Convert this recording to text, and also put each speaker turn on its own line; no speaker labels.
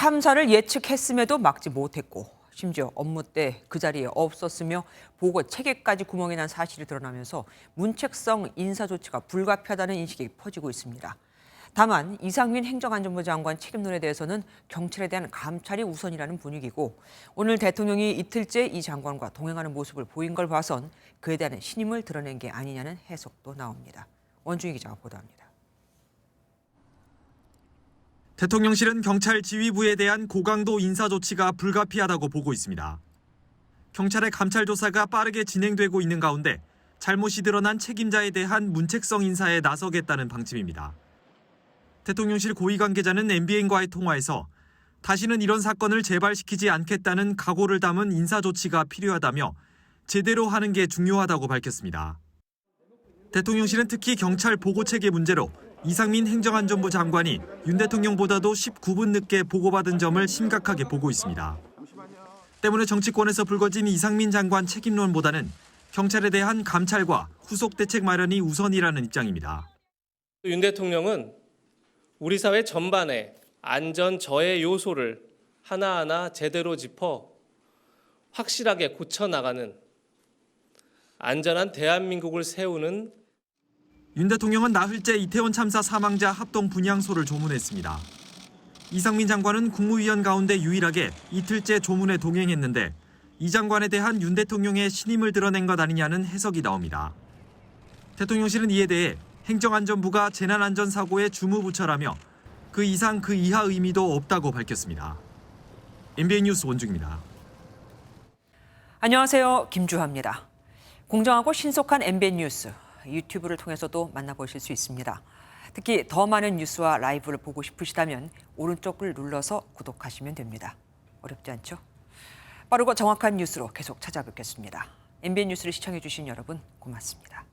참사를 예측했음에도 막지 못했고 심지어 업무 때 그 자리에 없었으며 보고 체계까지 구멍이 난 사실이 드러나면서 문책성 인사 조치가 불가피하다는 인식이 퍼지고 있습니다. 다만 이상민 행정안전부 장관 책임론에 대해서는 경찰에 대한 감찰이 우선이라는 분위기고 오늘 대통령이 이틀째 이 장관과 동행하는 모습을 보인 걸 봐선 그에 대한 신임을 드러낸 게 아니냐는 해석도 나옵니다. 원중희 기자가 보도합니다.
대통령실은 경찰 지휘부에 대한 고강도 인사 조치가 불가피하다고 보고 있습니다. 경찰의 감찰 조사가 빠르게 진행되고 있는 가운데 잘못이 드러난 책임자에 대한 문책성 인사에 나서겠다는 방침입니다. 대통령실 고위 관계자는 MBN과의 통화에서 다시는 이런 사건을 재발시키지 않겠다는 각오를 담은 인사 조치가 필요하다며 제대로 하는 게 중요하다고 밝혔습니다. 대통령실은 특히 경찰 보고체계 문제로 이상민 행정안전부 장관이 윤 대통령보다도 19분 늦게 보고받은 점을 심각하게 보고 있습니다. 때문에 정치권에서 불거진 이상민 장관 책임론보다는 경찰에 대한 감찰과 후속 대책 마련이 우선이라는 입장입니다.
윤 대통령은 우리 사회 전반의 안전 저해 요소를 하나하나 제대로 짚어 확실하게 고쳐나가는 안전한 대한민국을 세우는
윤 대통령은 나흘째 이태원 참사 사망자 합동 분향소를 조문했습니다. 이상민 장관은 국무위원 가운데 유일하게 이틀째 조문에 동행했는데 이 장관에 대한 윤 대통령의 신임을 드러낸 것 아니냐는 해석이 나옵니다. 대통령실은 이에 대해 행정안전부가 재난안전사고의 주무부처라며 그 이상 그 이하 의미도 없다고 밝혔습니다. MBN 뉴스 원중입니다.
안녕하세요. 김주하입니다. 공정하고 신속한 MBN 뉴스 유튜브를 통해서도 만나보실 수 있습니다. 특히 더 많은 뉴스와 라이브를 보고 싶으시다면 오른쪽을 눌러서 구독하시면 됩니다. 어렵지 않죠? 빠르고 정확한 뉴스로 계속 찾아뵙겠습니다. MBN 뉴스를 시청해 주신 여러분 고맙습니다.